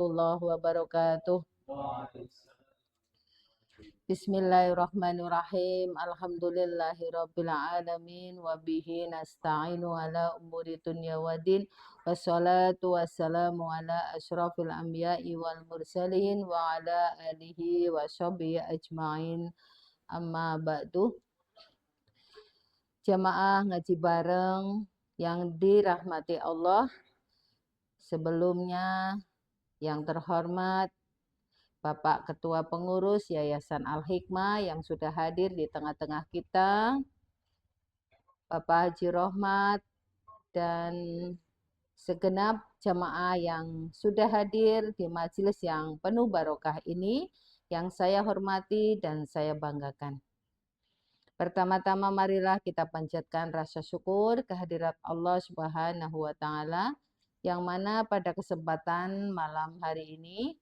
warahmatullahi wabarakatuh. Bismillahirrahmanirrahim. Alhamdulillahirabbil alamin wa bihi nasta'inu ala umuri dunya waddin. Wassalatu wassalamu ala asyrafil anbiya'i wal mursalin wa ala alihi wa sahbihi ajmain. Amma ba'du. Jamaah ngaji bareng yang dirahmati Allah. Sebelumnya yang terhormat Bapak Ketua Pengurus Yayasan Al-Hikmah yang sudah hadir di tengah-tengah kita, Bapak Haji Rohmat, dan segenap jamaah yang sudah hadir di majelis yang penuh barokah ini, yang saya hormati dan saya banggakan. Pertama-tama marilah kita panjatkan rasa syukur kehadirat Allah Subhanahu wa Ta'ala, yang mana pada kesempatan malam hari ini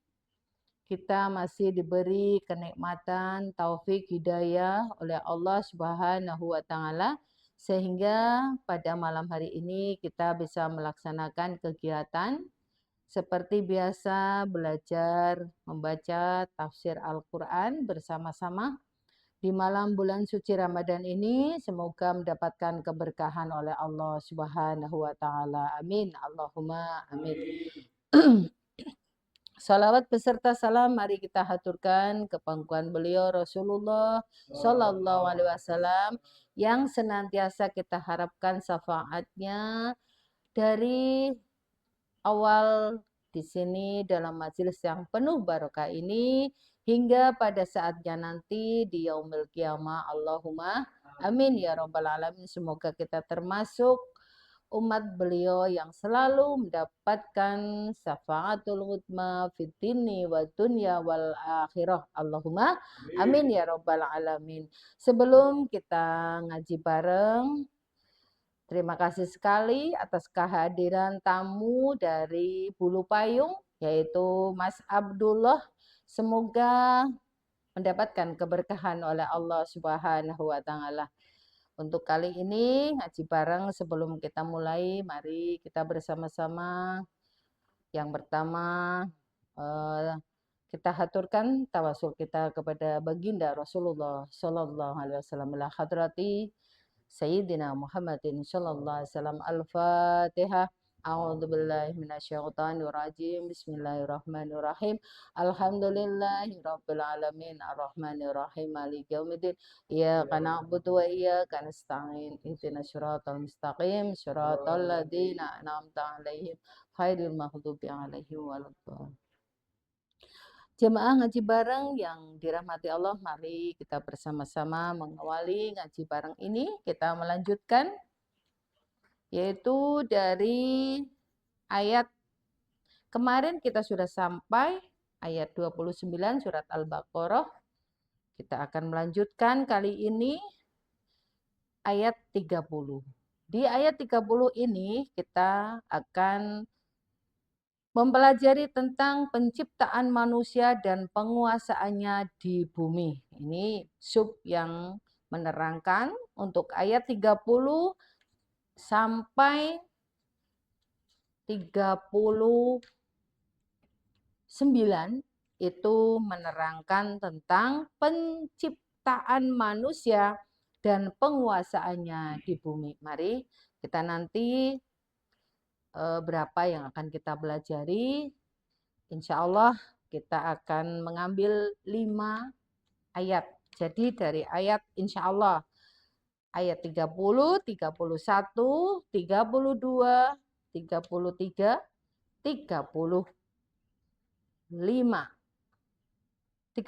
kita masih diberi kenikmatan, taufik, hidayah oleh Allah Subhanahu wa Ta'ala, sehingga pada malam hari ini kita bisa melaksanakan kegiatan seperti biasa, belajar membaca tafsir Al-Quran bersama-sama di malam bulan suci Ramadan ini. Semoga mendapatkan keberkahan oleh Allah Subhanahu wa Ta'ala. Amin. Allahumma amin. Salawat beserta salam mari kita haturkan ke pangkuan beliau Rasulullah Shallallahu Alaihi Wasallam yang senantiasa kita harapkan syafaatnya dari awal di sini dalam majelis yang penuh barokah ini hingga pada saatnya nanti di yaumil qiyamah. Allahumma amin ya rabbal alamin. Semoga kita termasuk umat beliau yang selalu mendapatkan syafaatul utma fid dini wa dunya wal akhirah. Allahumma amin ya rabbal alamin. Sebelum kita ngaji bareng, terima kasih sekali atas kehadiran tamu dari Bulu Payung, yaitu Mas Abdullah. Semoga mendapatkan keberkahan oleh Allah Subhanahu wa Ta'ala. Untuk kali ini ngaji bareng, sebelum kita mulai, mari kita bersama-sama. Yang pertama kita haturkan tawasul kita kepada baginda Rasulullah Sallallahu Alaihi Wasallam, ila hadrati Sayyidina Muhammadin Sallallahu Alaihi Wasallam. Al-Fatihah. A'udzubillahi minasyaitonir rajim. Bismillahirrahmanirrahim. Alhamdulillahi rabbil alamin arrahmanir rahim maliki yaumiddin. Iyyaka na'budu wa iyyaka nasta'in. Ihdinas siratal mustaqim, siratal ladzina an'amta 'alaihim ghairil maghdubi 'alaihim waladdallin. Jemaah ngaji bareng yang dirahmati Allah, mari kita bersama-sama mengawali ngaji bareng ini. Kita melanjutkan yaitu dari ayat kemarin kita sudah sampai ayat 29 surat Al-Baqarah. Kita akan melanjutkan kali ini ayat 30. Di ayat 30 ini kita akan mempelajari tentang penciptaan manusia dan penguasaannya di bumi. Ini sub yang menerangkan untuk ayat 30 sampai 39 itu menerangkan tentang penciptaan manusia dan penguasaannya di bumi. Mari kita nanti berapa yang akan kita pelajari. Insya Allah kita akan mengambil 5 ayat. Jadi dari ayat insya Allah ayat 30, 31, 32, 33, 35, 34,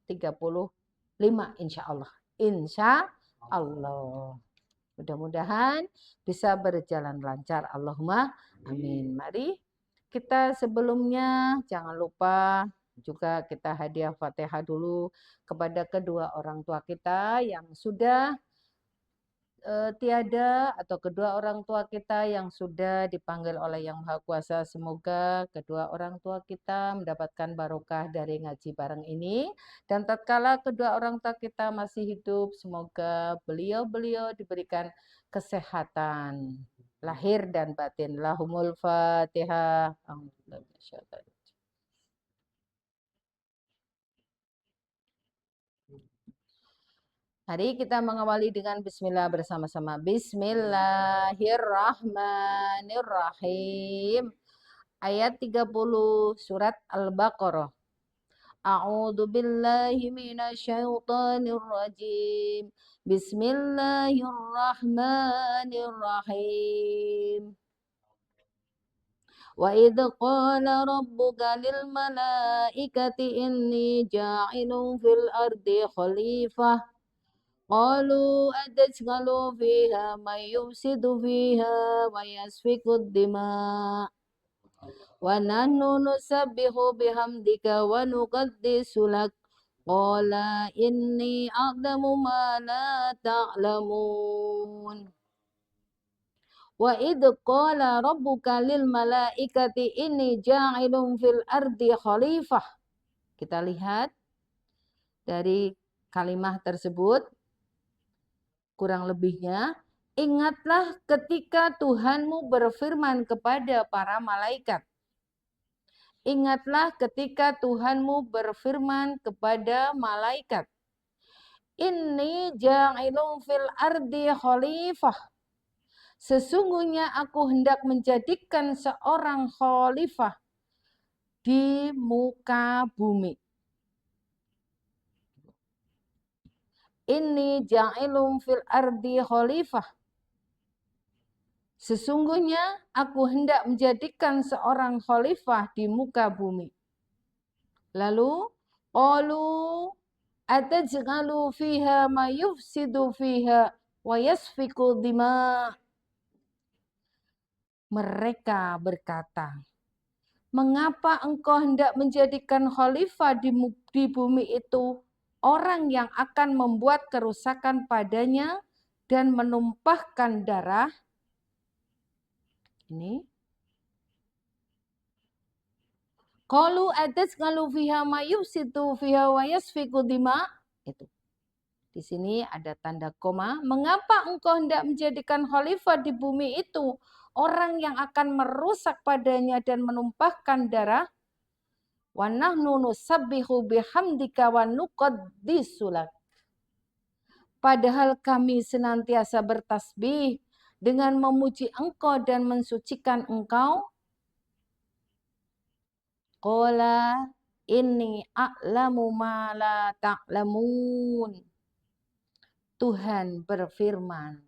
35 insya Allah. Insya Allah. Mudah-mudahan bisa berjalan lancar. Allahumma amin. Mari kita sebelumnya jangan lupa juga kita hadiah Fatihah dulu kepada kedua orang tua kita yang sudah tiada, atau kedua orang tua kita yang sudah dipanggil oleh Yang Maha Kuasa. Semoga kedua orang tua kita mendapatkan barokah dari ngaji bareng ini. Dan tatkala kedua orang tua kita masih hidup, semoga beliau-beliau diberikan kesehatan lahir dan batin. Lahumul Fatihah. Mari kita mengawali dengan bismillah bersama-sama. Bismillahirrahmanirrahim. Ayat 30 surat Al-Baqarah. A'udzu billahi minasyaitonir rajim. Bismillahirrahmanirrahim. Wa idh qala rabbuka lil malaikati inni ja'ilun fil ardi khalifah. Qalu ataj'alu fiha may yufsidu fiha wa yasfiku ad-dima' wa nahnu nusabbihu bihamdika wa nuqaddisu lak. Qala inni a'lamu ma la ta'lamun. Wa idh qala rabbuka lil malaikati inni ja'ilun fil ardi khalifah. Kita lihat dari kalimat tersebut kurang lebihnya, ingatlah ketika Tuhanmu berfirman kepada para malaikat. Ingatlah ketika Tuhanmu berfirman kepada malaikat. Inni ja'ilun fil ardi khalifah. Sesungguhnya aku hendak menjadikan seorang khalifah di muka bumi. Inni ja'ilun fil ardi khalifah. Sesungguhnya aku hendak menjadikan seorang khalifah di muka bumi. Lalu, qalu ataj'alu fiha ma yufsidu fiha wa yasfiku dima'. Mereka berkata, mengapa engkau hendak menjadikan khalifah di bumi itu orang yang akan membuat kerusakan padanya dan menumpahkan darah? Ini. Qalu ataj'alu fiha ma yufsidu fiha wa yasfiku dima'. Itu. Di sini ada tanda koma. Mengapa engkau hendak menjadikan khalifah di bumi itu orang yang akan merusak padanya dan menumpahkan darah? Wa nahnu nusabbihu bihamdika wa nuqaddisu lak. Padahal kami senantiasa bertasbih dengan memuji engkau dan mensucikan engkau. Qala inni a'lamu ma la ta'lamun. Tuhan berfirman,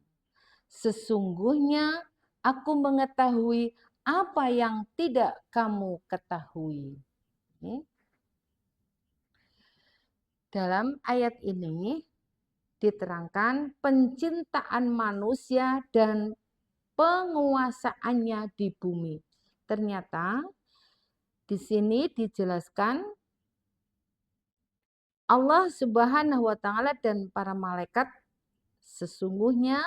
sesungguhnya aku mengetahui apa yang tidak kamu ketahui. Dalam ayat ini diterangkan pencintaan manusia dan penguasaannya di bumi. Ternyata di sini dijelaskan Allah Subhanahu wa taala dan para malaikat sesungguhnya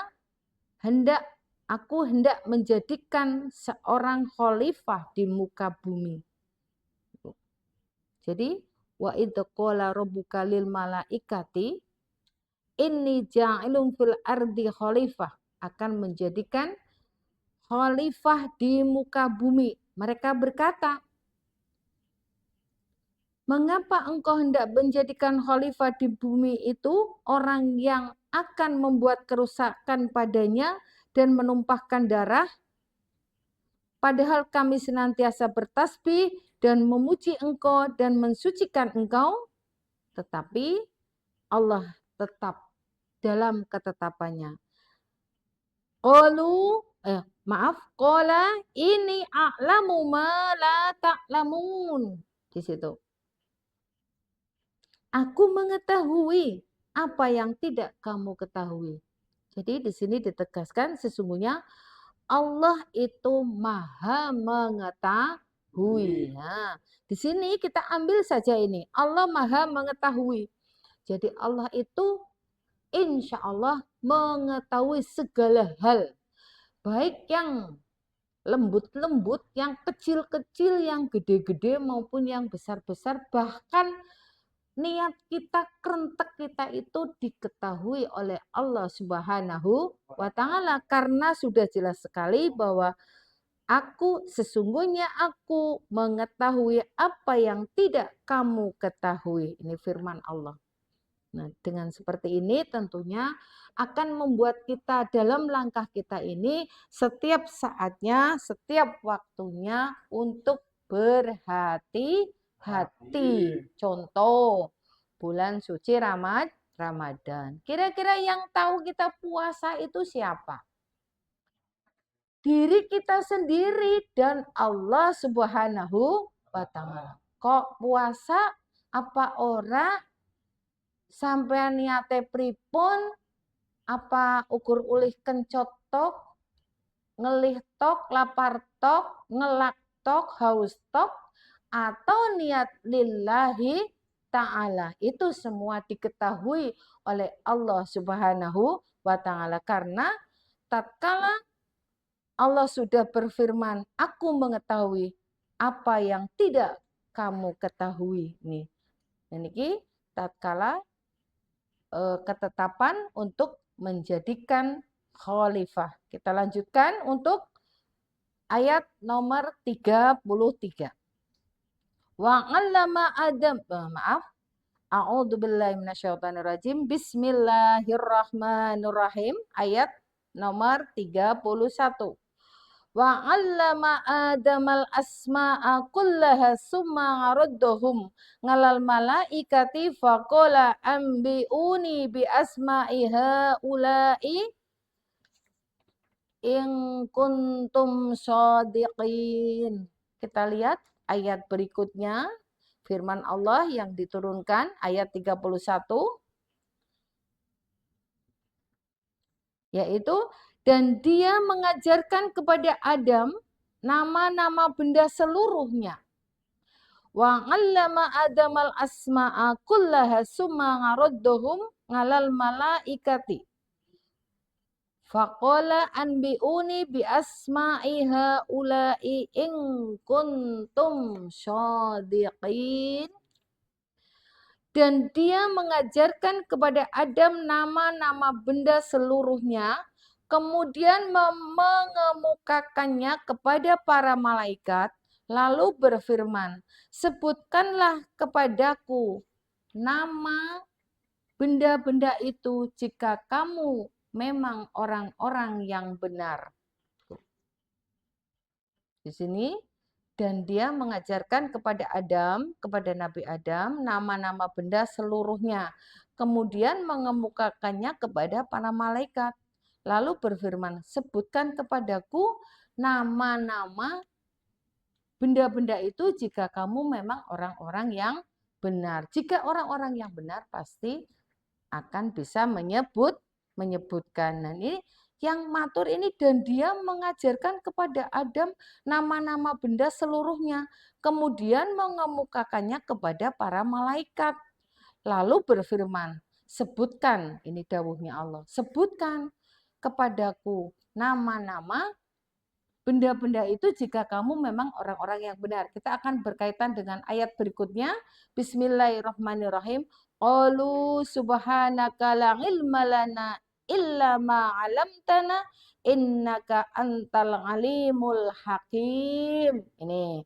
aku hendak menjadikan seorang khalifah di muka bumi. Jadi wa idz qala rabbuka lil malaikati inni ja'ilun fil ardi khalifah, akan menjadikan khalifah di muka bumi. Mereka berkata, mengapa engkau hendak menjadikan khalifah di bumi itu orang yang akan membuat kerusakan padanya dan menumpahkan darah? Padahal kami senantiasa bertasbih dan memuji engkau dan mensucikan engkau. Tetapi Allah tetap dalam ketetapannya. Qala ini a'lamu ma la ta'lamun. Di situ. Aku mengetahui apa yang tidak kamu ketahui. Jadi di sini ditegaskan sesungguhnya Allah itu maha mengetahui. Nah, di sini kita ambil saja ini. Allah maha mengetahui. Jadi Allah itu insya Allah mengetahui segala hal. Baik yang lembut-lembut, yang kecil-kecil, yang gede-gede maupun yang besar-besar. Bahkan niat kita, kerentek kita itu diketahui oleh Allah Subhanahu wa taala karena sudah jelas sekali bahwa sesungguhnya aku mengetahui apa yang tidak kamu ketahui. Ini firman Allah. Nah, dengan seperti ini tentunya akan membuat kita dalam langkah kita ini setiap saatnya, setiap waktunya untuk berhati-hati. Contoh, bulan suci Ramadan. Kira-kira yang tahu kita puasa itu siapa? Diri kita sendiri dan Allah Subhanahu wa Ta'ala. Kok puasa apa ora sampean niate pripun, apa ukur ulih kencot tok, ngelih tok, lapar tok, ngelak tok, haus tok, atau niat lillahi ta'ala. Itu semua diketahui oleh Allah Subhanahu wa Ta'ala. Karena tatkala Allah sudah berfirman, aku mengetahui apa yang tidak kamu ketahui. Nih, ini tatkala ketetapan untuk menjadikan khalifah. Kita lanjutkan untuk ayat nomor 33. Wa 'allama Adam, maaf. A'udzubillahi minasyaitonirrajim. Bismillahirrahmanirrahim. Ayat nomor 31. Wa 'allama Adamal asma'a kullaha summa 'araddahum ngalal malaikati faqala ambiuni bi asma'i haula'i in kuntum shadiqin. Kita lihat ayat berikutnya, firman Allah yang diturunkan ayat 31, yaitu dan dia mengajarkan kepada Adam nama-nama benda seluruhnya. Wa 'allama Adamal asma'a kullaha summa 'araddahum 'alal malaikati. Faqala anbi'uni bi asma'i haula'i in kuntum shadiqin. Dan dia mengajarkan kepada Adam nama-nama benda seluruhnya, kemudian mengemukakannya kepada para malaikat, lalu berfirman, sebutkanlah kepadaku nama benda-benda itu jika kamu memang orang-orang yang benar. Di sini, dan dia mengajarkan kepada Adam, kepada Nabi Adam, nama-nama benda seluruhnya. Kemudian mengemukakannya kepada para malaikat. Lalu berfirman, sebutkan kepadaku nama-nama benda-benda itu jika kamu memang orang-orang yang benar. Jika orang-orang yang benar pasti akan bisa menyebutkan. Nah, ini yang matur ini dan dia mengajarkan kepada Adam nama-nama benda seluruhnya. Kemudian mengemukakannya kepada para malaikat. Lalu berfirman, sebutkan, ini dawuhnya Allah, sebutkan kepadaku nama-nama benda-benda itu jika kamu memang orang-orang yang benar. Kita akan berkaitan dengan ayat berikutnya. Bismillahirrahmanirrahim. Qalu subhanaka la ilma lana illa ma 'allamtana innaka antal alimul hakim. Ini.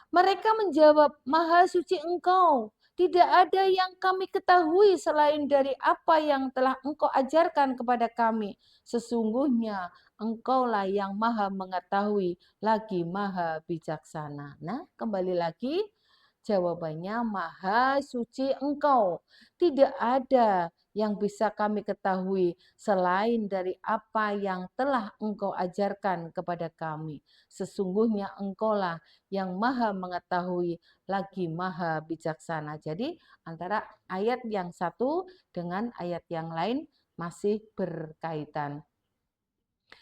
Mereka menjawab, Maha suci Engkau. Tidak ada yang kami ketahui selain dari apa yang telah Engkau ajarkan kepada kami. Sesungguhnya Engkaulah yang maha mengetahui, lagi maha bijaksana. Nah, kembali lagi jawabannya maha suci Engkau. Tidak ada yang bisa kami ketahui selain dari apa yang telah Engkau ajarkan kepada kami. Sesungguhnya Engkaulah yang maha mengetahui, lagi maha bijaksana. Jadi antara ayat yang satu dengan ayat yang lain masih berkaitan.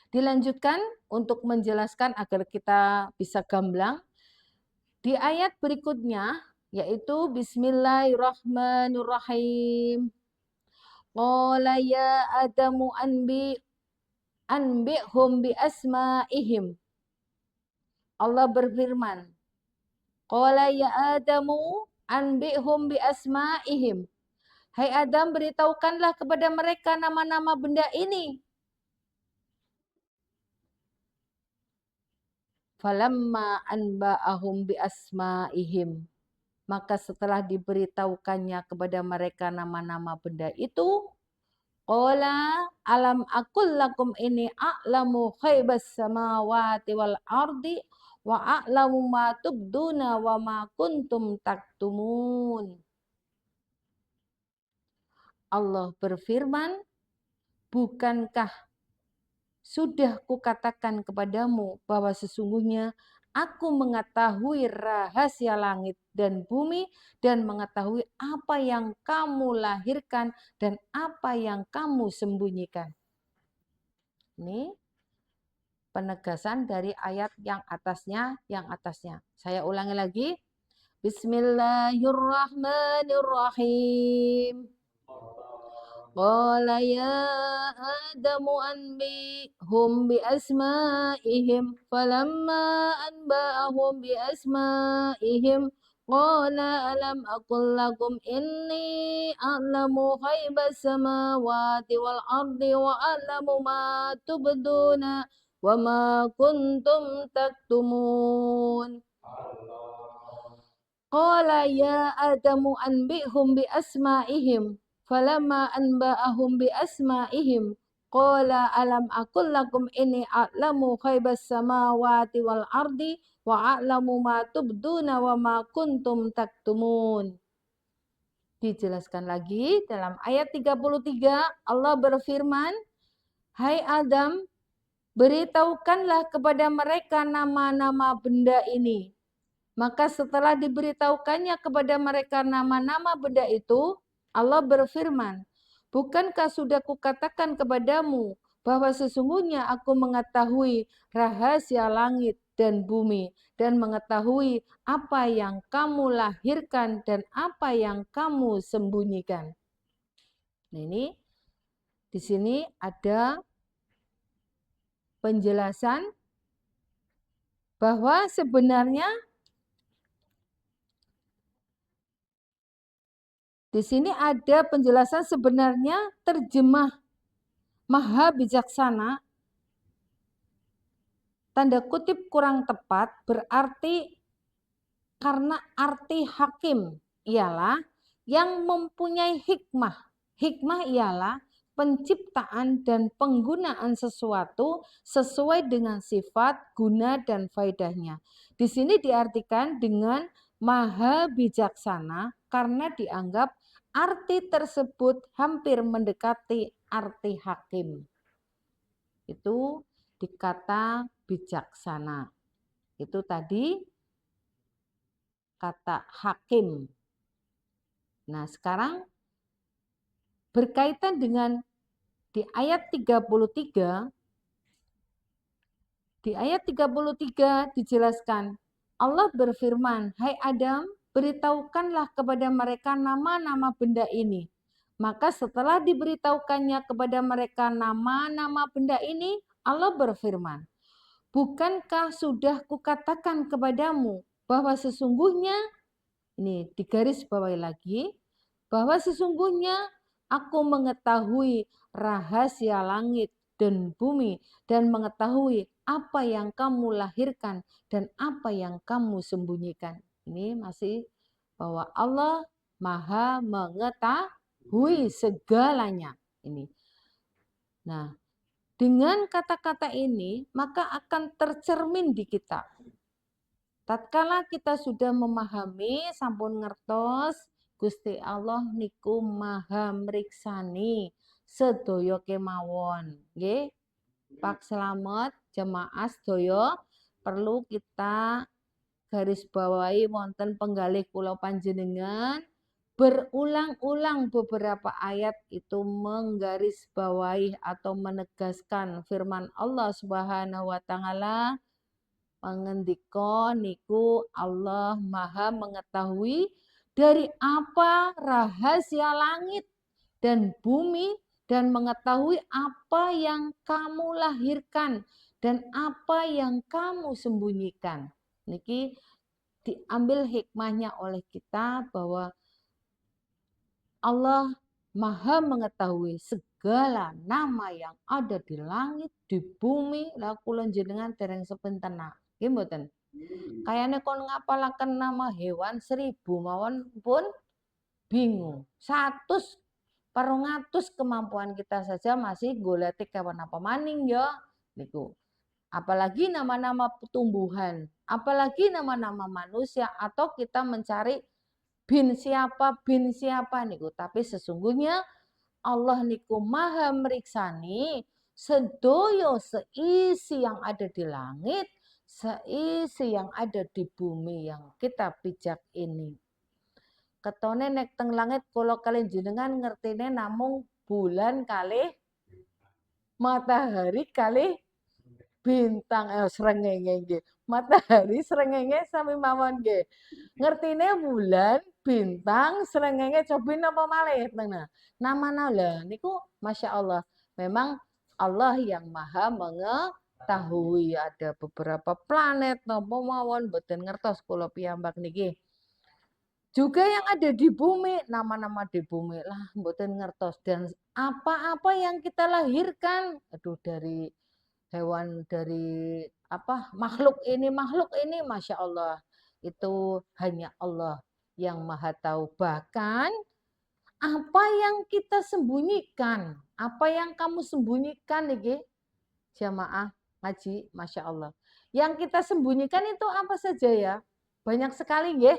Dilanjutkan untuk menjelaskan agar kita bisa gamblang. Di ayat berikutnya yaitu Bismillahirrahmanirrahim. Qala ya Adamu anbi'hum bi asma'ihim. Allah berfirman, Qala ya Adamu anbi'hum bi asma'ihim. Hai Adam, beritahukanlah kepada mereka nama-nama benda ini. Falamma anba'ahum bi asma'ihim. Maka setelah diberitahukannya kepada mereka nama-nama benda itu, qala alam aqul lakum ini a'lamu ghaibas samawati wal ardi wa a'lamu ma tubduna wa ma kuntum taktumun. Allah berfirman, bukankah sudah kukatakan kepadamu bahwa sesungguhnya aku mengetahui rahasia langit dan bumi dan mengetahui apa yang kamu lahirkan dan apa yang kamu sembunyikan. Ini penegasan dari ayat yang atasnya, Saya ulangi lagi. Bismillahirrahmanirrahim. Qala ya Adamu anbihum bi asma'ihim falamma anba'ahum bi asma'ihim qala alam aqul lakum inni a'lamu ghaibas samawati wal ardi wa a'lamu ma tubduna wa ma kuntum taktumun. Qala ya Adamu anbihum bi asma'ihim falamma anba'ahum bi asma'ihim qala alam aqul lakum inni a'lamu ghaibas samawati wal ardi wa a'lamu ma tubduna wa ma kuntum taktumun. Dijelaskan lagi dalam ayat 33 Allah berfirman, hai Adam, beritahukanlah kepada mereka nama-nama benda ini. Maka setelah diberitahukannya kepada mereka nama-nama benda itu, Allah berfirman, bukankah sudah kukatakan kepadamu bahwa sesungguhnya aku mengetahui rahasia langit dan bumi dan mengetahui apa yang kamu lahirkan dan apa yang kamu sembunyikan. Nah, ini di sini ada penjelasan bahwa sebenarnya di sini ada penjelasan sebenarnya terjemah maha bijaksana, tanda kutip kurang tepat, berarti karena arti hakim ialah yang mempunyai hikmah. Hikmah ialah penciptaan dan penggunaan sesuatu sesuai dengan sifat, guna, dan faedahnya. Di sini diartikan dengan maha bijaksana karena dianggap arti tersebut hampir mendekati arti hakim. Itu dikata bijaksana. Itu tadi kata hakim. Nah, sekarang berkaitan dengan di ayat 33, dijelaskan Allah berfirman, hai Adam, beritahukanlah kepada mereka nama-nama benda ini. Maka setelah diberitahukannya kepada mereka nama-nama benda ini, Allah berfirman, bukankah sudah kukatakan kepadamu bahwa sesungguhnya, ini digaris bawahi lagi, bahwa sesungguhnya aku mengetahui rahasia langit dan bumi dan mengetahui apa yang kamu lahirkan dan apa yang kamu sembunyikan. Ini masih bahwa Allah Maha mengetahui segalanya. Ini. Nah, dengan kata-kata ini maka akan tercermin di kita. Tatkala kita sudah memahami sampun ngertos Gusti Allah niku maha mriksani sedaya kemawon. Nggih. Pak Slamet, jemaah sedaya perlu kita garis bawahi wonten penggalih kula panjenengan berulang-ulang beberapa ayat itu menggaris bawahi atau menegaskan firman Allah Subhanahu wa taala pangendika niku Allah Maha mengetahui dari apa rahasia langit dan bumi dan mengetahui apa yang kamu lahirkan dan apa yang kamu sembunyikan. Niki diambil hikmahnya oleh kita bahwa Allah Maha mengetahui segala nama yang ada di langit, di bumi, lah kula jenengan dereng sepentena. Nggih mboten? Kayaknya kon ngapalaken nama hewan 1000 mawon pun bingung. 100 kemampuan kita saja masih goleti kewan apa maning ya niku. Apalagi nama-nama tumbuhan, apalagi nama-nama manusia atau kita mencari bin siapa niku. Tapi sesungguhnya Allah niku maha meriksani sedoyo seisi yang ada di langit, seisi yang ada di bumi yang kita pijak ini. Ketone nek teng langit kula kali jenengan ngertine namung bulan kalih matahari kalih bintang srengenge nggih. Matahari srengenge sami mawon nggih. Ngertine bulan, bintang, srengenge cobi napa malih tengah. Nama-nama lah niku Masya Allah. Memang Allah yang maha mengetahui ada beberapa planet napa mawon boten ngertos kula piyambak niki. Juga yang ada di bumi, nama-nama di bumi lah mboten ngertos dan apa-apa yang kita lahirkan, aduh dari hewan dari apa makhluk ini Masya Allah itu hanya Allah yang maha tahu. Bahkan apa yang kita sembunyikan, apa yang kamu sembunyikan nih jamaah ngaji Masya Allah. Yang kita sembunyikan itu apa saja ya? Banyak sekali ya.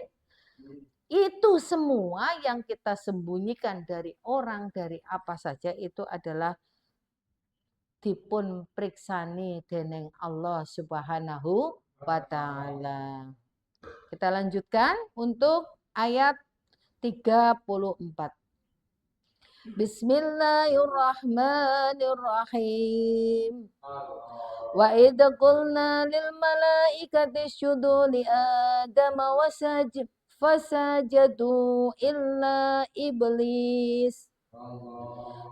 Itu semua yang kita sembunyikan dari orang, dari apa saja itu adalah dipun priksani dening Allah Subhanahu wa taala. Kita lanjutkan untuk ayat 34. Bismillahirrahmanirrahim. Wa idh qulna lil malaikati isjudu li Adama fasajadu illa iblis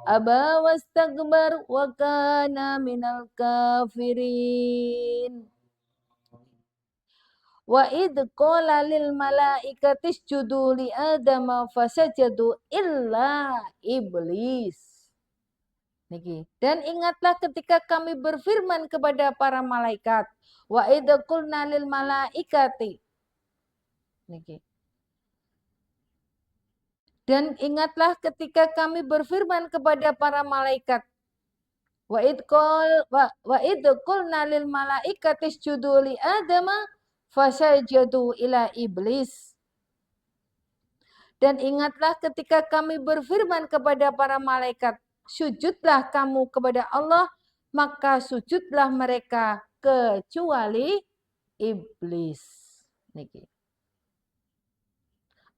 aba wastakbar wa kana minal kafirin. Wa idh qala lil malaikati isjudu li Adama fasajadu illa iblis. Niki. Dan ingatlah ketika kami berfirman kepada para malaikat. Wa idh qulna lil malaikati. Niki. Dan ingatlah ketika kami berfirman kepada para malaikat. Wa idh qulna lil malaikati isjudu li Adama fasajadu ila iblis. Dan ingatlah ketika kami berfirman kepada para malaikat, sujudlah kamu kepada Allah, maka sujudlah mereka kecuali iblis. Niki.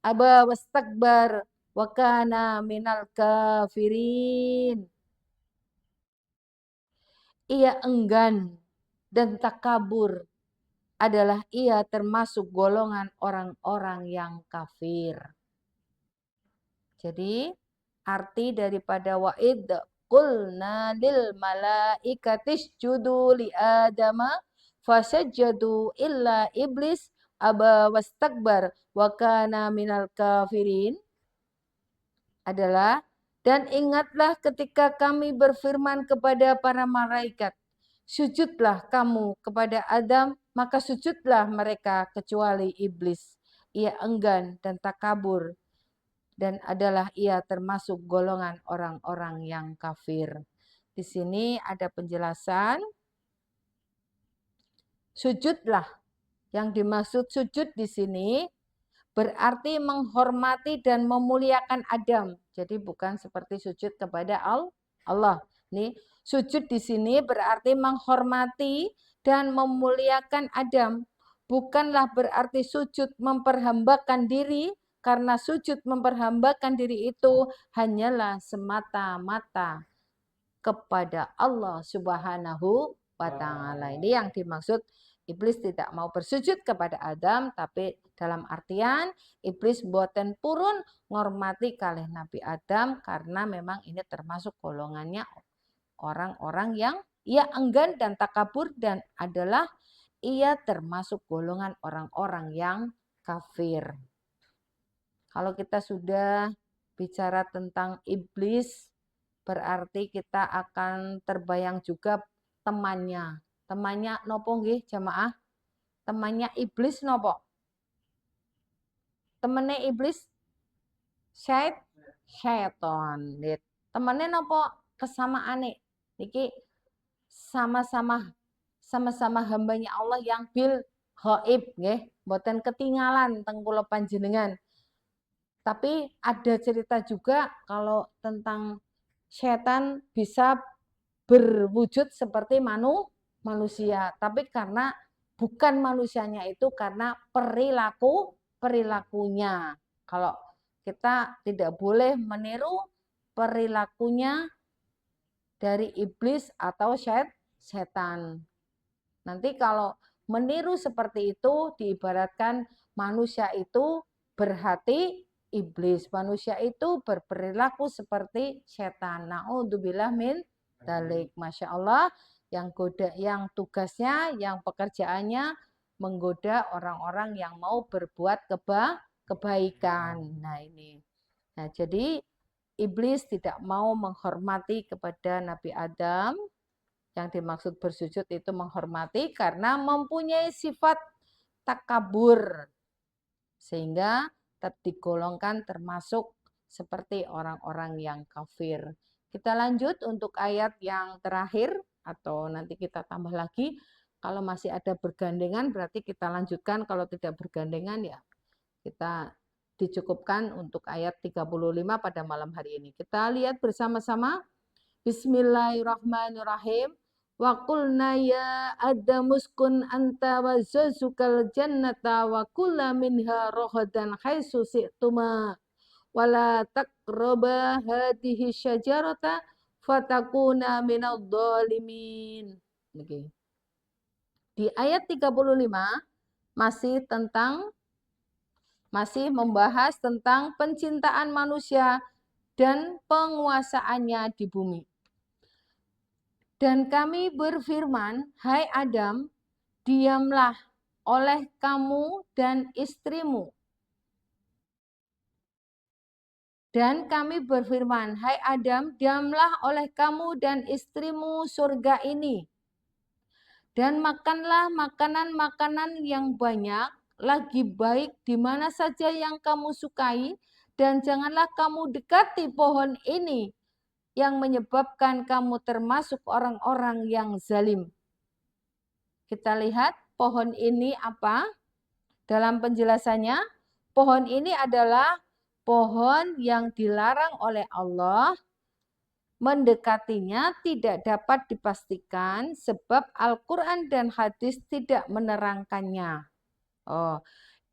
Aba wastakbar wa kana minal kafirin. Ia enggan dan takabur adalah ia termasuk golongan orang-orang yang kafir. Jadi arti daripada wa'id qulna lil malaikati isjudu li Adama fasajadu illa iblis aba wastakbar wa kana minal kafirin adalah dan ingatlah ketika kami berfirman kepada para malaikat, sujudlah kamu kepada Adam, maka sujudlah mereka kecuali iblis. Ia enggan dan takabur dan adalah ia termasuk golongan orang-orang yang kafir. Di sini ada penjelasan sujudlah. Yang dimaksud sujud di sini berarti menghormati dan memuliakan Adam. Jadi bukan seperti sujud kepada Allah. Nih, sujud di sini berarti menghormati dan memuliakan Adam. Bukanlah berarti sujud memperhambakan diri, karena sujud memperhambakan diri itu hanyalah semata-mata kepada Allah Subhanahu wa taala. Ini yang dimaksud iblis tidak mau bersujud kepada Adam, tapi dalam artian iblis boten purun ngormati kalih Nabi Adam karena memang ini termasuk golongannya orang-orang yang ia enggan dan takabur dan adalah ia termasuk golongan orang-orang yang kafir. Kalau kita sudah bicara tentang iblis, berarti kita akan terbayang juga temannya. Temannya nopo nggih jamaah? temannya iblis nopo? Temennya iblis syaiton. Temennya nopo kesamaane? Niki sama-sama hambanya Allah yang bil ghaib nggih, mboten ketinggalan teng kula panjenengan. Tapi ada cerita juga kalau tentang setan bisa berwujud seperti manusia, tapi karena bukan manusianya itu karena perilakunya. Kalau kita tidak boleh meniru perilakunya dari iblis atau setan. Nanti kalau meniru seperti itu diibaratkan manusia itu berhati iblis, manusia itu berperilaku seperti setan. Naudzubillah min dzalik. Masya Allah, yang tugasnya, yang pekerjaannya menggoda orang-orang yang mau berbuat kebaikan. Nah ini. Nah jadi iblis tidak mau menghormati kepada Nabi Adam. Yang dimaksud bersujud itu menghormati karena mempunyai sifat takabur. Sehingga digolongkan termasuk seperti orang-orang yang kafir. Kita lanjut untuk ayat yang terakhir atau nanti kita tambah lagi. Kalau masih ada bergandengan berarti kita lanjutkan. Kalau tidak bergandengan ya kita dicukupkan untuk ayat 35 pada malam hari ini. Kita lihat bersama-sama. Bismillahirrahmanirrahim. Wa qulna ya Adamu uskun anta wa zawjukal jannata wa kula minha ragadan haitsu syi'tuma wa la taqraba hadhihi syajarata fatakuna minadh dhalimin. Di ayat 35 masih membahas tentang pencintaan manusia dan penguasaannya di bumi. Dan kami berfirman, hai Adam, diamlah oleh kamu dan istrimu. Dan kami berfirman, hai Adam, diamlah oleh kamu dan istrimu surga ini. Dan makanlah makanan-makanan yang banyak, lagi baik di mana saja yang kamu sukai, dan janganlah kamu dekati pohon ini, yang menyebabkan kamu termasuk orang-orang yang zalim. Kita lihat pohon ini apa? Dalam penjelasannya, pohon ini adalah pohon yang dilarang oleh Allah. Mendekatinya tidak dapat dipastikan sebab Al-Quran dan hadis tidak menerangkannya. Oh,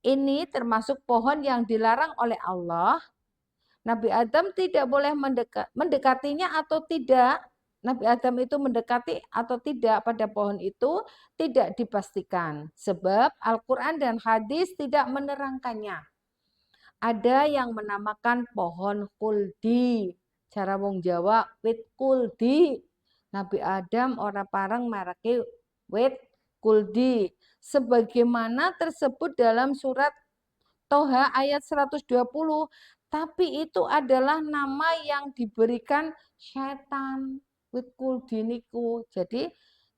ini termasuk pohon yang dilarang oleh Allah. Nabi Adam tidak boleh mendekatinya atau tidak. Nabi Adam itu mendekati atau tidak pada pohon itu tidak dipastikan. Sebab Al-Quran dan hadis tidak menerangkannya. Ada yang menamakan pohon kuldi. Cara wong Jawa, wit kuldi. Nabi Adam ora pareng marake wit kuldi. Sebagaimana tersebut dalam surat Toha ayat 120. Tapi itu adalah nama yang diberikan setan. Witkul diniku. Jadi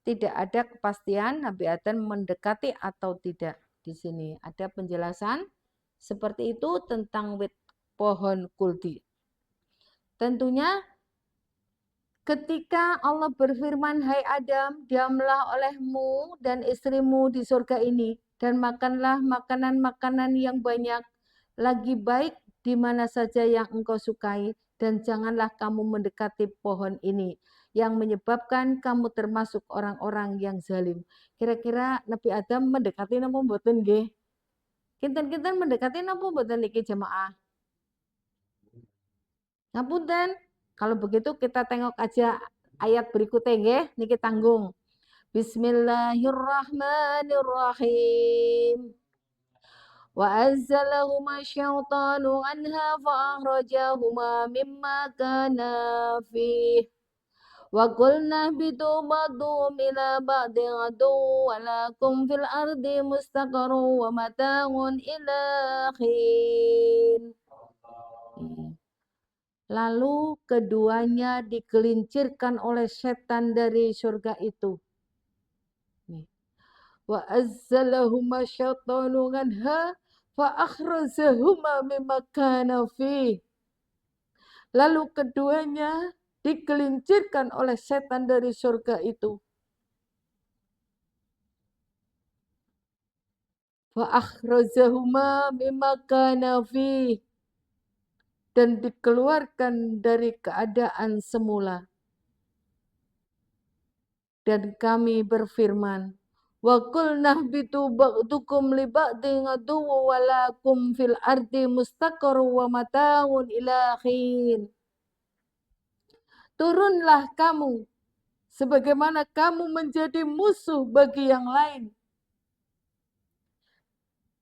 tidak ada kepastian Nabi Adam mendekati atau tidak. Di sini ada penjelasan seperti itu tentang pohon kuldi. Tentunya ketika Allah berfirman, hai Adam, diamlah olehmu dan istrimu di surga ini, dan makanlah makanan-makanan yang banyak, lagi baik di mana saja yang engkau sukai, dan janganlah kamu mendekati pohon ini, yang menyebabkan kamu termasuk orang-orang yang zalim. Kira-kira Nabi Adam mendekati napa mboten nggih? Kinten-kinten mendekati napa mboten niki jemaah? Ngapunten. Kalau begitu kita tengok aja ayat berikutnya nggih, niki tanggung. Bismillahirrahmanirrahim. Wa azzalahuma syaitanu anha fa'akhrajahuma mimma kana fih. Wa qulna bidu ba'du ila ba'di adu wa lakum fil ardi mustaqarru wa mata'un ila hin. Lalu keduanya digelincirkan oleh setan dari surga itu. wa azzalahuma syaitanu anha fa akhrajahuma mimma kana fi. Lalu keduanya digelincirkan oleh setan dari surga itu. Fa akhrajahuma mimma kana fi. Dan dikeluarkan dari keadaan semula. Dan kami berfirman, wa qulna ihbitu ba'dukum li ba'din aduwwu wa lakum fil ardi mustaqarrun wa mata'un ila hin. Turunlah kamu sebagaimana kamu menjadi musuh bagi yang lain.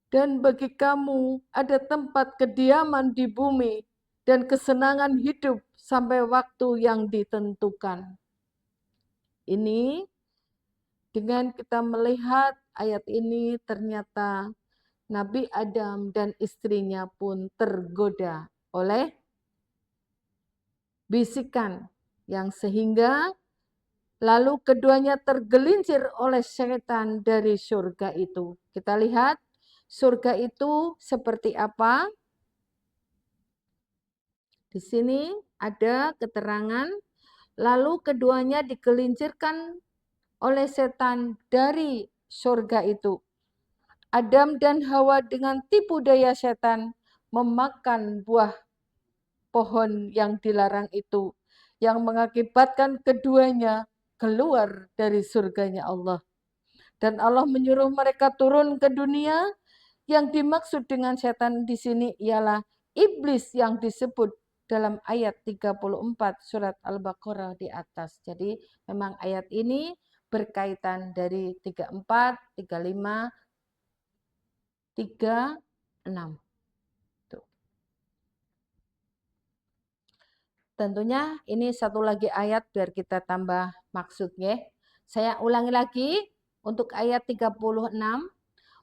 Dan bagi kamu ada tempat kediaman di bumi dan kesenangan hidup sampai waktu yang ditentukan. Ini dengan kita melihat ayat ini ternyata Nabi Adam dan istrinya pun tergoda oleh bisikan yang sehingga lalu keduanya tergelincir oleh setan dari surga itu. Kita lihat surga itu seperti apa? Di sini ada keterangan lalu keduanya digelincirkan oleh setan dari surga itu. Adam dan Hawa dengan tipu daya setan memakan buah pohon yang dilarang itu, yang mengakibatkan keduanya keluar dari surganya Allah. Dan Allah menyuruh mereka turun ke dunia. Yang dimaksud dengan setan di sini ialah iblis yang disebut dalam ayat 34 surat Al-Baqarah di atas. Jadi memang ayat ini berkaitan dari 34, 35, 36. Tuh. Tentunya ini satu lagi ayat biar kita tambah maksudnya. Saya ulangi lagi untuk ayat 36.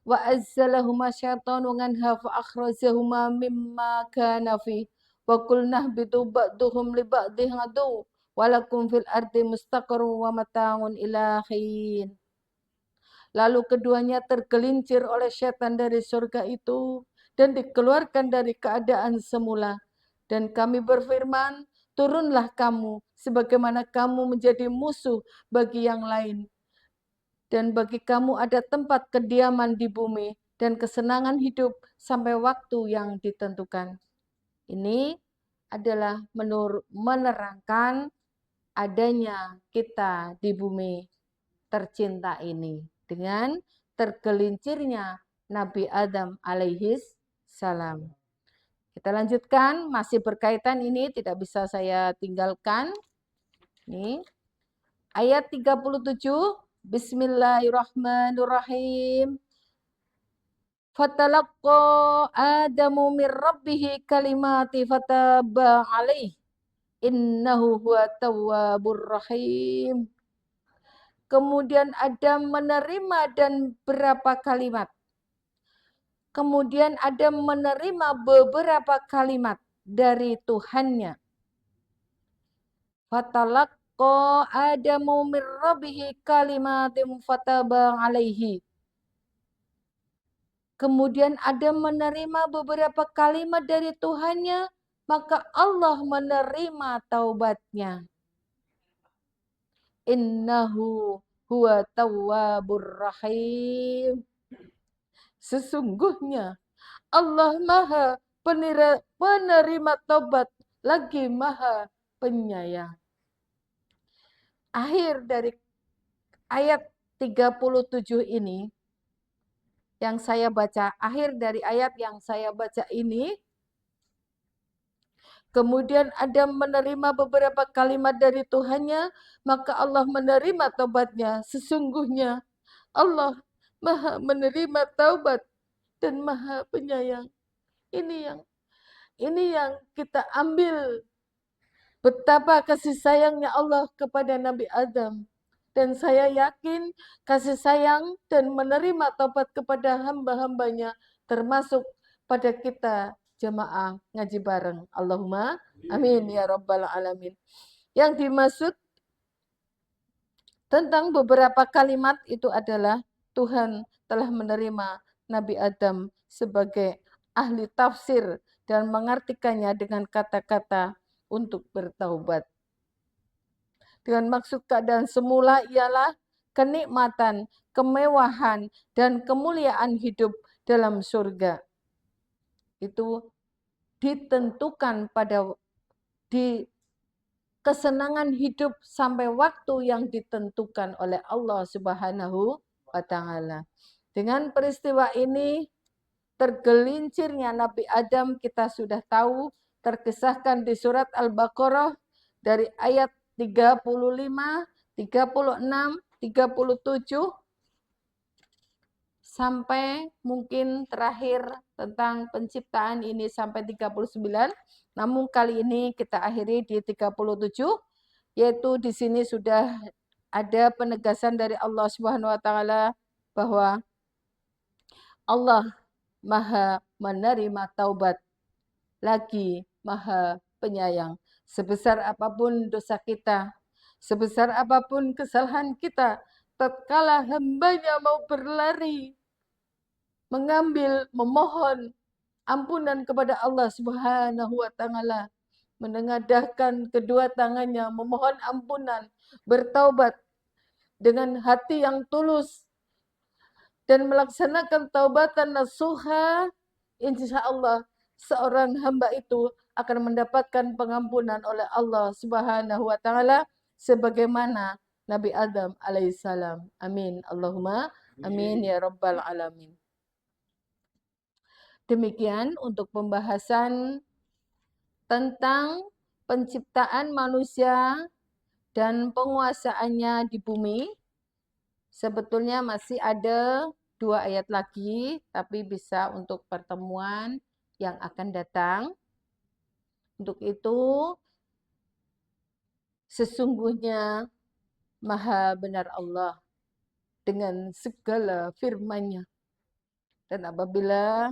Wa azzalahuma syaitanu anha fa akhrajahuma mimma kana fi wa qulna ihbitu ba'duhum li ba'din adu wa lakum fil ardi mustaqarrun wa mata'un ila hin. Lalu keduanya tergelincir oleh setan dari surga itu dan dikeluarkan dari keadaan semula. Dan kami berfirman, turunlah kamu sebagaimana kamu menjadi musuh bagi yang lain. Dan bagi kamu ada tempat kediaman di bumi dan kesenangan hidup sampai waktu yang ditentukan. Ini adalah menerangkan adanya kita di bumi tercinta ini dengan tergelincirnya Nabi Adam alaihis salam. Kita lanjutkan, masih berkaitan ini tidak bisa saya tinggalkan. Ini ayat 37. Bismillahirrahmanirrahim. Fatalaqqa Adamu min rabbih kalimati fataba alaih. Innahu huwa tawwabur rahim. Kemudian Adam menerima dan berapa kalimat. Kemudian Adam menerima beberapa kalimat dari Tuhannya. Fatalaqqa Adamu min rabbih kalimatin fataba alaihi. Kemudian Adam menerima beberapa kalimat dari Tuhannya, maka Allah menerima taubatnya. Innahu huwa tawwabur rahim. Sesungguhnya Allah Maha penerima taubat lagi Maha penyayang. Akhir dari ayat 37 ini yang saya baca, akhir dari ayat yang saya baca ini, kemudian Adam menerima beberapa kalimat dari Tuhannya, maka Allah menerima taubatnya. Sesungguhnya Allah Maha menerima taubat dan Maha penyayang. Ini yang kita ambil betapa kasih sayangnya Allah kepada Nabi Adam. Dan saya yakin kasih sayang dan menerima taubat kepada hamba-hambanya termasuk pada kita jemaah ngaji bareng. Allahumma amin ya rabbal alamin. Yang dimaksud tentang beberapa kalimat itu adalah Tuhan telah menerima Nabi Adam sebagai ahli tafsir dan mengartikannya dengan kata-kata untuk bertaubat. Dengan maksud keadaan semula ialah kenikmatan, kemewahan, dan kemuliaan hidup dalam surga. Itu ditentukan pada di kesenangan hidup sampai waktu yang ditentukan oleh Allah Subhanahu wa taala. Dengan peristiwa ini tergelincirnya Nabi Adam kita sudah tahu terkisahkan di surat Al-Baqarah dari ayat 35, 36, 37 sampai mungkin terakhir tentang penciptaan ini sampai 39. Namun kali ini kita akhiri di 37, yaitu di sini sudah ada penegasan dari Allah Subhanahu wa taala bahwa Allah Maha menerima taubat, lagi Maha penyayang. Sebesar apapun dosa kita, sebesar apapun kesalahan kita, tatkala hambanya mau berlari, mengambil, memohon ampunan kepada Allah Subhanahu wa taala, menengadahkan kedua tangannya, memohon ampunan, bertaubat dengan hati yang tulus dan melaksanakan taubatan nasuha, insya Allah seorang hamba itu akan mendapatkan pengampunan oleh Allah Subhanahu wa taala sebagaimana Nabi Adam alaihissalam. Amin. Allahumma amin ya rabbal alamin. Demikian untuk pembahasan tentang penciptaan manusia dan penguasaannya di bumi. Sebetulnya masih ada 2 ayat lagi, tapi bisa untuk pertemuan yang akan datang. Untuk itu, sesungguhnya Maha benar Allah dengan segala firman-Nya. Dan apabila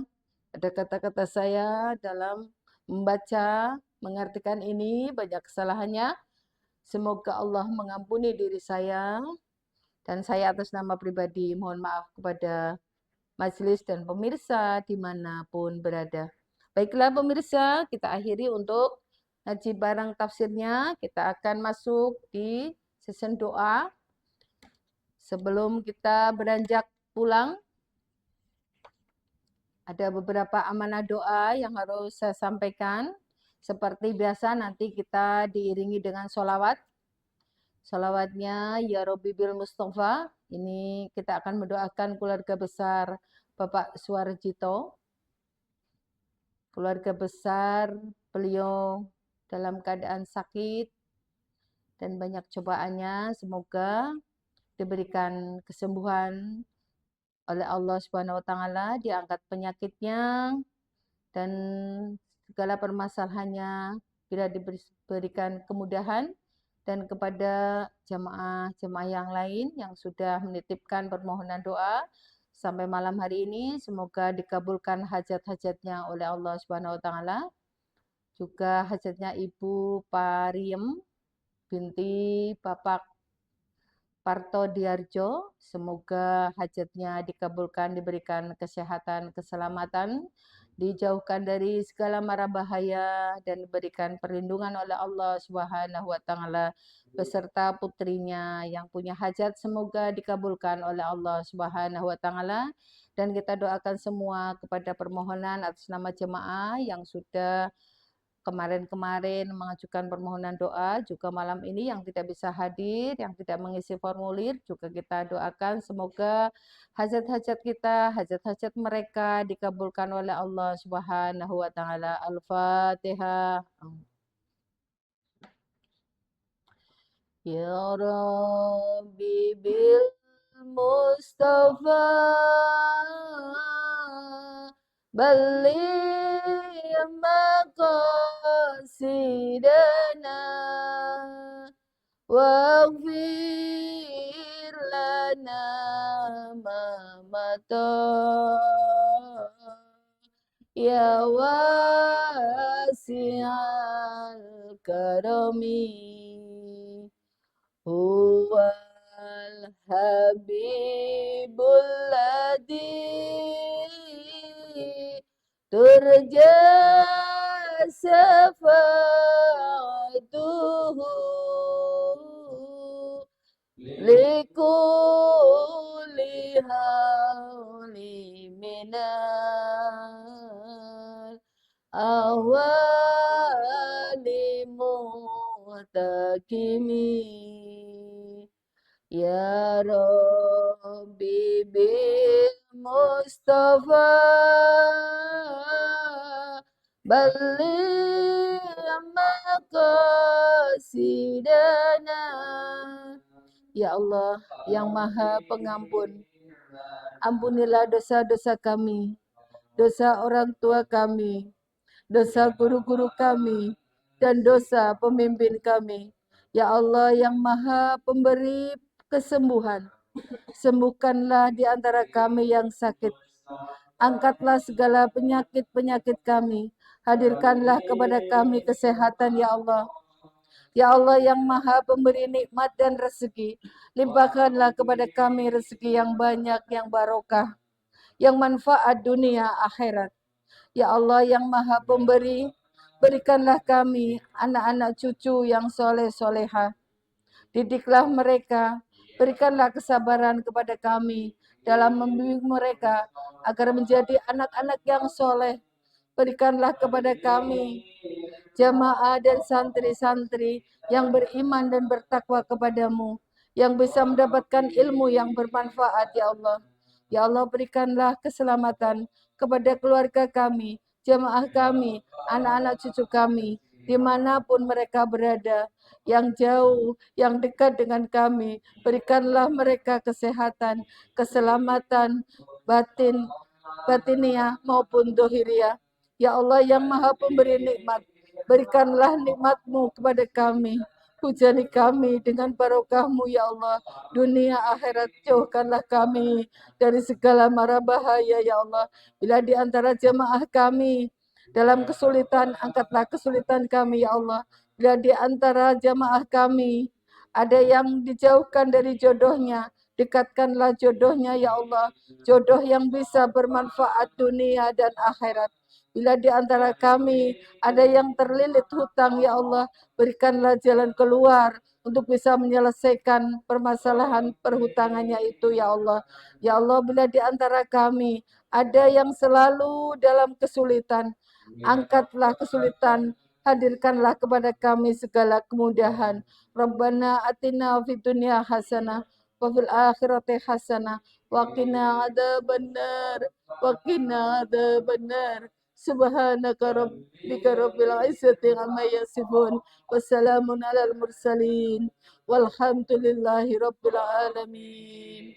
ada kata-kata saya dalam membaca, mengartikan ini, banyak kesalahannya, semoga Allah mengampuni diri saya. Dan saya atas nama pribadi mohon maaf kepada majelis dan pemirsa dimanapun berada. Baiklah pemirsa, kita akhiri untuk ngaji bareng tafsirnya. Kita akan masuk di sesi doa. Sebelum kita beranjak pulang, ada beberapa amanah doa yang harus saya sampaikan. Seperti biasa nanti kita diiringi dengan sholawat. Salawatnya Ya Rabbi bil Mustafa. Ini kita akan mendoakan keluarga besar Bapak Suwarjito. Keluarga besar beliau dalam keadaan sakit dan banyak cobaannya. Semoga diberikan kesembuhan oleh Allah Subhanahu wa taala, diangkat penyakitnya dan segala permasalahannya bila diberikan kemudahan. Dan kepada jemaah-jemaah yang lain yang sudah menitipkan permohonan doa sampai malam hari ini, semoga dikabulkan hajat-hajatnya oleh Allah Subhanahu wa taala. Juga hajatnya Ibu Pariem binti Bapak Parto Diarjo, semoga hajatnya dikabulkan, diberikan kesehatan, keselamatan, dijauhkan dari segala mara bahaya dan diberikan perlindungan oleh Allah Subhanahu wa taala beserta putrinya yang punya hajat semoga dikabulkan oleh Allah Subhanahu wa taala. Dan kita doakan semua kepada permohonan atas nama jemaah yang sudah kemarin-kemarin mengajukan permohonan doa, juga malam ini yang tidak bisa hadir, yang tidak mengisi formulir, juga kita doakan semoga hajat-hajat kita, hajat-hajat mereka dikabulkan oleh Allah Subhanahu wa taala. Al-Fatihah. Ya Rabbi bil Mustafa بلغ مقاصدنا واغفر لنا ما مضى يا واسع الكرم هو habibul ladzi turja syafa'atuhu likulli hauli minal awali muhtakimi ya Rabbi bil Mustafa balligh maqasidana. Ya Allah yang Maha Pengampun, ampunilah dosa-dosa kami, dosa orang tua kami, dosa guru-guru kami, dan dosa pemimpin kami. Ya Allah yang Maha Pemberi kesembuhan, sembuhkanlah di antara kami yang sakit. Angkatlah segala penyakit-penyakit kami. Hadirkanlah kepada kami kesehatan, ya Allah. Ya Allah yang Maha Pemberi nikmat dan rezeki, limpahkanlah kepada kami rezeki yang banyak, yang barokah, yang manfaat dunia akhirat. Ya Allah yang Maha Pemberi, berikanlah kami anak-anak cucu yang soleh soleha. Didiklah mereka, berikanlah kesabaran kepada kami dalam membimbing mereka agar menjadi anak-anak yang soleh. Berikanlah kepada kami jamaah dan santri-santri yang beriman dan bertakwa kepadamu, yang bisa mendapatkan ilmu yang bermanfaat, ya Allah. Ya Allah, berikanlah keselamatan kepada keluarga kami, jamaah kami, anak-anak cucu kami, dimanapun mereka berada, yang jauh, yang dekat dengan kami. Berikanlah mereka kesehatan, keselamatan, batiniah maupun dohiriah. Ya Allah yang Maha Pemberi nikmat, berikanlah nikmat-Mu kepada kami. Hujani kami dengan barokah-Mu ya Allah. Dunia akhirat jauhkanlah kami dari segala mara bahaya ya Allah. Bila di antara jemaah kami dalam kesulitan, angkatlah kesulitan kami ya Allah. Bila di antara jemaah kami ada yang dijauhkan dari jodohnya, dekatkanlah jodohnya ya Allah. Jodoh yang bisa bermanfaat dunia dan akhirat. Bila di antara kami ada yang terlilit hutang, ya Allah, berikanlah jalan keluar untuk bisa menyelesaikan permasalahan perhutangannya itu, ya Allah. Ya Allah, bila di antara kami ada yang selalu dalam kesulitan, angkatlah kesulitan, hadirkanlah kepada kami segala kemudahan. Rabbana atina fid dunya hasanah wa fil akhirati hasanah wa qina adzabannar wa qina adzabannar. Subhanaka rabbika rabbil izzati amma yasifun. Wassalamun alal mursalin. Walhamdulillahi rabbil alamin.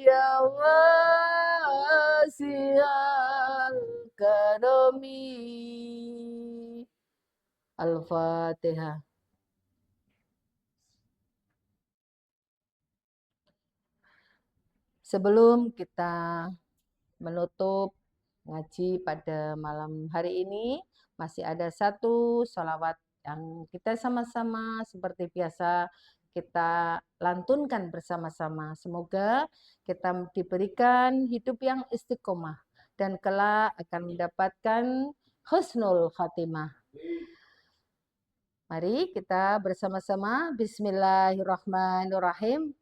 Ya wasi'al karami. Al-Fatihah. Sebelum kita menutup ngaji pada malam hari ini, masih ada satu sholawat yang kita sama-sama seperti biasa kita lantunkan bersama-sama. Semoga kita diberikan hidup yang istiqomah dan kelak akan mendapatkan husnul khatimah. Mari kita bersama-sama Bismillahirrahmanirrahim.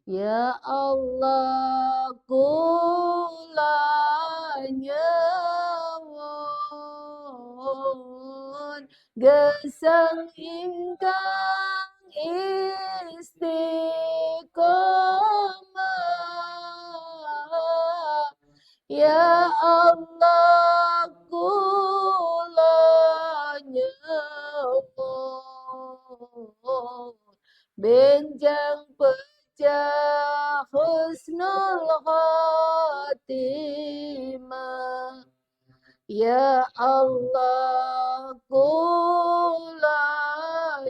Ya Allah, kula nyuwun gesang ingkang istiqomah. Ya Allah, kula nyuwun benjang pecah husnul khatimah. Ya Allah, kula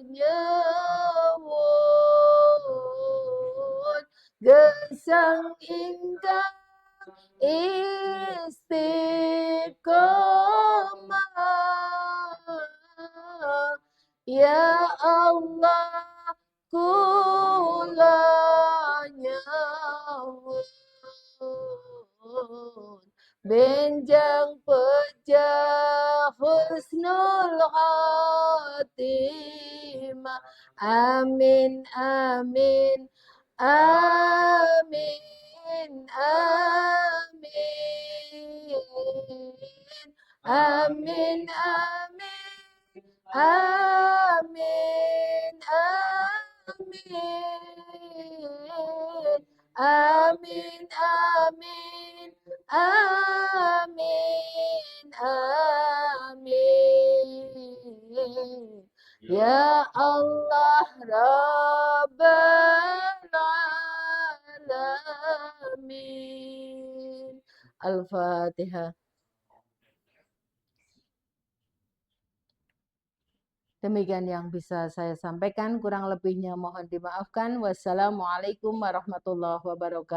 nyuwun gesang ingkang istiqomah. Ya Allah, kula nyuwun benjang pejah husnul khatimah. Amin, amin, amin, amin, amin, amin, amin, amin, amin, amin, amin, amin. Ya Allah Rabbal Alamin. Al-Fatihah. Demikian yang bisa saya sampaikan, kurang lebihnya mohon dimaafkan. Wassalamualaikum warahmatullahi wabarakatuh.